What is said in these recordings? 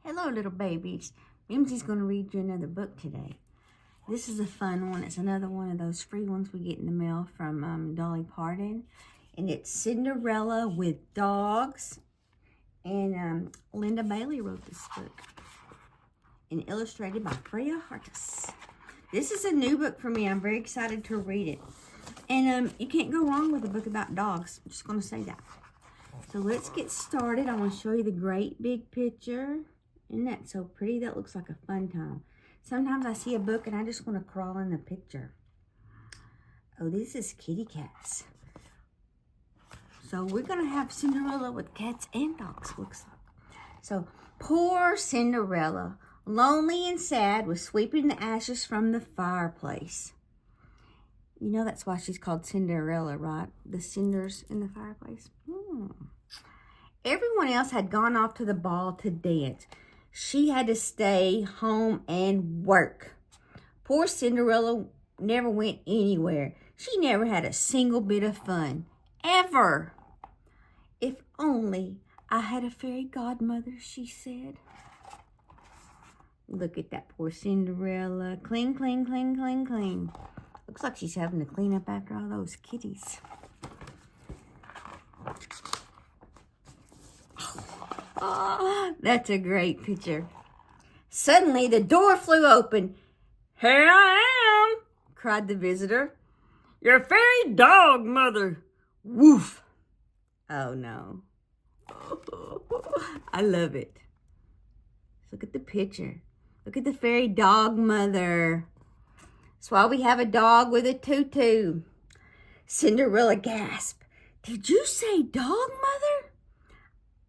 Hello, little babies. Mimzie's going to read you another book today. This is a fun one. It's another one of those free ones we get in the mail from Dolly Parton. And it's Cinderella with dogs. And Linda Bailey wrote this book. And illustrated by Freya Hartis. This is a new book for me. I'm very excited to read it. And you can't go wrong with a book about dogs. I'm just going to say that. So let's get started. I want to show you the great big picture. Isn't that so pretty? That looks like a fun time. Sometimes I see a book and I just want to crawl in the picture. Oh, this is kitty cats. So we're going to have Cinderella with cats and dogs, looks like. So poor Cinderella, lonely and sad, was sweeping the ashes from the fireplace. You know that's why she's called Cinderella, right? The cinders in the fireplace. Everyone else had gone off to the ball to dance. She had to stay home and work. Poor Cinderella never went anywhere. She never had a single bit of fun. Ever. If only I had a fairy godmother, she said. Look at that poor Cinderella. Clean, clean, clean, clean, clean. Looks like she's having to clean up after all those kitties. Oh, that's a great picture. Suddenly, the door flew open. "Here I am," cried the visitor. "Your fairy dog mother." Woof. Oh, no. I love it. Look at the picture. Look at the fairy dog mother. That's why we have a dog with a tutu. Cinderella gasped. "Did you say dog mother?"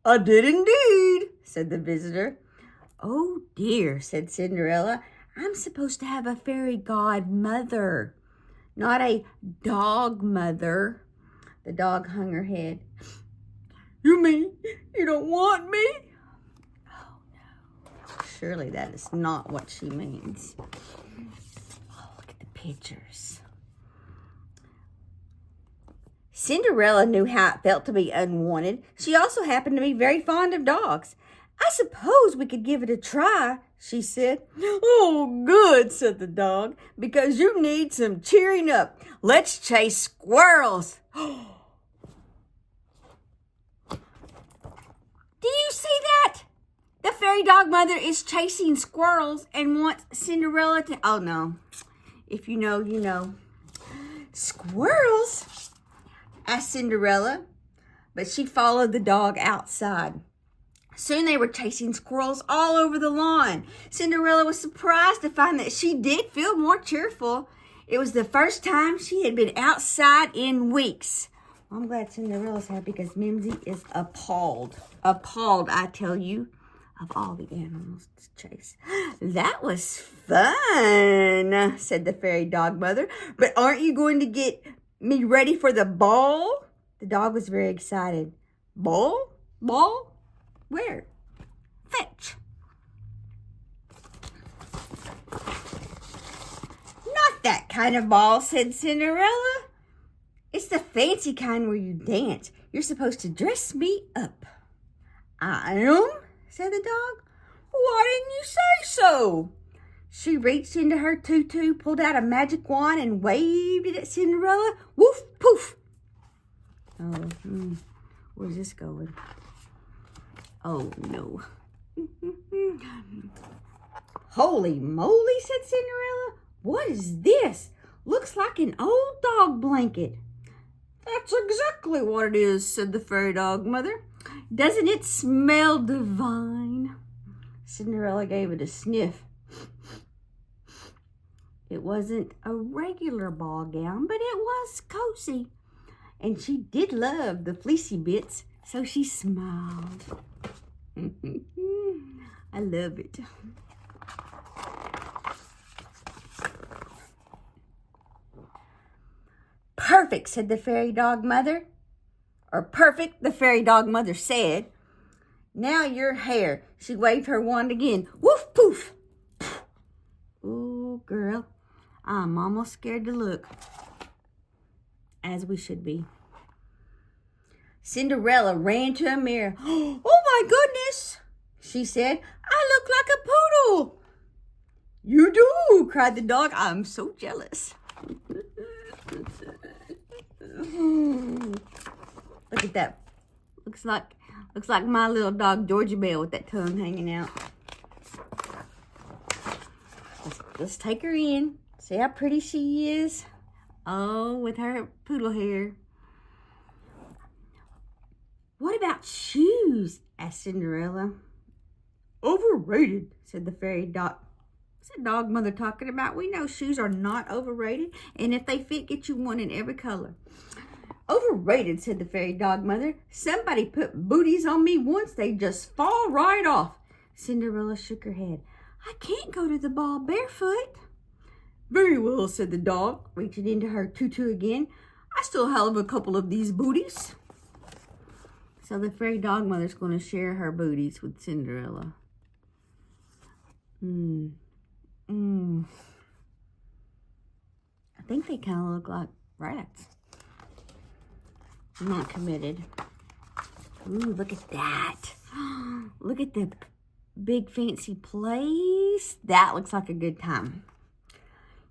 "I did indeed," said the visitor. "Oh dear," said Cinderella. "I'm supposed to have a fairy godmother, not a dog mother." The dog hung her head. "You mean you don't want me?" Oh no, surely that is not what she means. Oh, look at the pictures. Cinderella knew how it felt to be unwanted. She also happened to be very fond of dogs. "I suppose we could give it a try," she said. "Oh, good," said the dog, "because you need some cheering up. Let's chase squirrels." Do you see that? The fairy dog mother is chasing squirrels and wants Cinderella to... Oh, no. If you know, you know. "Squirrels?" asked Cinderella, but she followed the dog outside. Soon they were chasing squirrels all over the lawn. Cinderella was surprised to find that she did feel more cheerful. It was the first time she had been outside in weeks. I'm glad Cinderella's happy because Mimzie is appalled. Appalled, I tell you, of all the animals to chase. "That was fun," said the fairy dog mother. "But aren't you going to get me ready for the ball?" The dog was very excited. "Ball? Ball? Where?" "Fetch." "Not that kind of ball," said Cinderella. "It's the fancy kind where you dance. You're supposed to dress me up." "I am?" said the dog. "Why didn't you say so?" She reached into her tutu, pulled out a magic wand, and waved it at Cinderella. Woof, poof. Oh, where's this going? Oh, no. "Holy moly," said Cinderella. "What is this? Looks like an old dog blanket." "That's exactly what it is," said the fairy dog mother. "Doesn't it smell divine?" Cinderella gave it a sniff. It wasn't a regular ball gown, but it was cozy. And she did love the fleecy bits, so she smiled. I love it. "Perfect," said the fairy dog mother. Or perfect, the fairy dog mother said. "Now your hair." She waved her wand again. Woof, poof. Ooh, girl, I'm almost scared to look. As we should be. Cinderella ran to a mirror. "Oh my goodness," she said. "I look like a poodle. You do, cried the dog. I'm so jealous. Look at that. Looks like my little dog, Georgia Belle, with that tongue hanging out. Let's take her in. See how pretty she is? Oh, with her poodle hair. What about shoes? Asked Cinderella. Overrated, said the fairy dog. What's that dog mother talking about? We know shoes are not overrated, and if they fit, get you one in every color. Overrated, said the fairy dog mother. Somebody put booties on me once, they just fall right off. Cinderella shook her head. I can't go to the ball barefoot. Very well, said the dog, reaching into her tutu again. I still have a couple of these booties. So the fairy dog mother's going to share her booties with Cinderella. I think they kind of look like rats. I'm not committed. Ooh, look at that. Look at the big fancy place. That looks like a good time.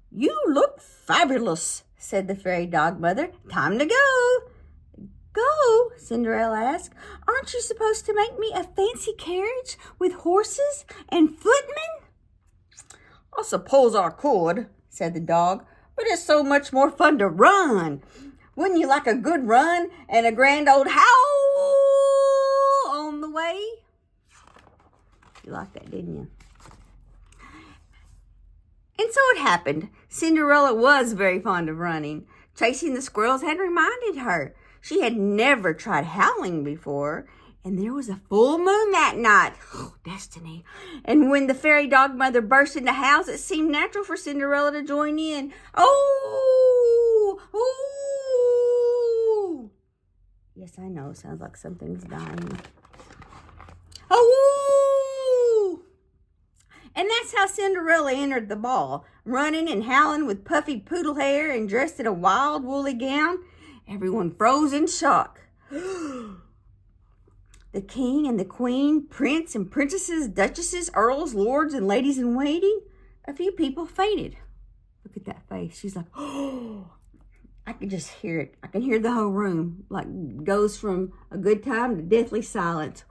You look fabulous, said the fairy dog mother. Time to go. Go, Cinderella asked. Aren't you supposed to make me a fancy carriage with horses and footmen? I suppose I could, said the dog, but it's so much more fun to run. Wouldn't you like a good run and a grand old howl on the way? You liked that, didn't you? And so it happened. Cinderella was very fond of running. Chasing the squirrels had reminded her. She had never tried howling before, and there was a full moon that night. Oh, destiny. And when the fairy dog mother burst into howls, it seemed natural for Cinderella to join in. Oh! Oh! Yes, I know. Sounds like something's dying. Oh! And that's how Cinderella entered the ball, running and howling with puffy poodle hair and dressed in a wild woolly gown. Everyone froze in shock. The king and the queen, prince and princesses, duchesses, earls, lords, and ladies in waiting. A few people fainted. Look at that face. She's like, oh, I can just hear it. I can hear the whole room. Like goes from a good time to deathly silence.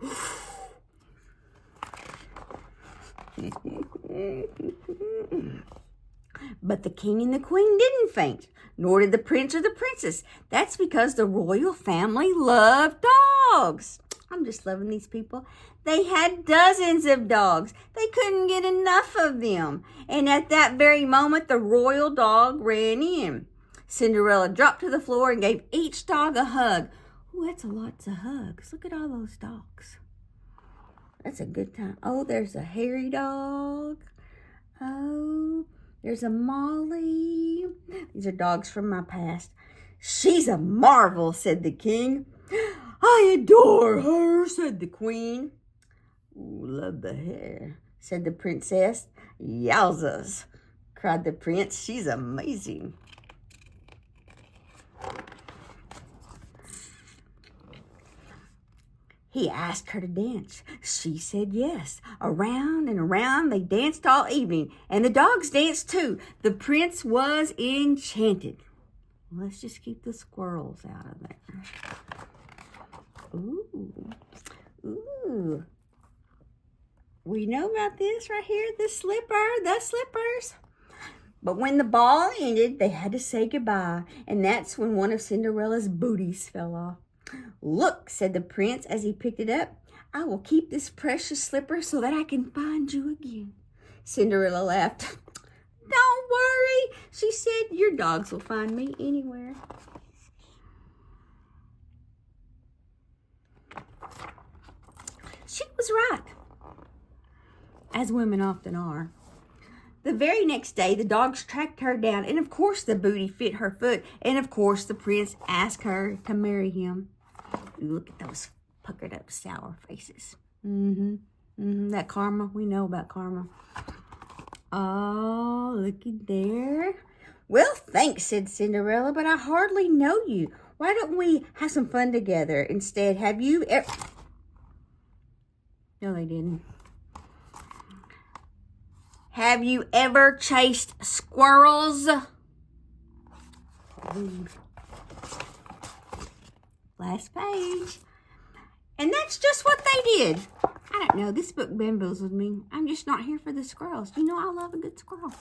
But the king and the queen didn't faint, nor did the prince or the princess. That's because the royal family loved dogs. I'm just loving these people. They had dozens of dogs. They couldn't get enough of them. And at that very moment, the royal dog ran in. Cinderella dropped to the floor and gave each dog a hug. Oh, that's a lot of hugs. Look at all those dogs. That's a good time. Oh, there's a hairy dog. Oh, there's a Molly. These are dogs from my past. She's a marvel, said the king. I adore her, said the queen. Ooh, love the hair, said the princess. Yowzas, cried the prince. She's amazing. He asked her to dance. She said yes. Around and around they danced all evening, and the dogs danced too. The prince was enchanted. Let's just keep the squirrels out of there. Ooh, ooh. We know about this right here, the slippers. But when the ball ended, they had to say goodbye, and that's when one of Cinderella's booties fell off. Look, said the prince as he picked it up. I will keep this precious slipper so that I can find you again. Cinderella laughed. Don't worry, she said. Your dogs will find me anywhere. She was right, as women often are. The very next day, the dogs tracked her down, and of course the booty fit her foot, and of course the prince asked her to marry him. Look at those puckered up sour faces. That karma, we know about karma. Oh, looky there. Well, thanks, said Cinderella, but I hardly know you. Why don't we have some fun together instead? Have you ever... No, they didn't. Have you ever chased squirrels? Read. Last page. And that's just what they did. I don't know. This book bamboozled me. I'm just not here for the squirrels. You know I love a good squirrel.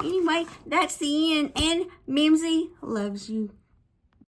Anyway, that's the end. And Mimzie loves you.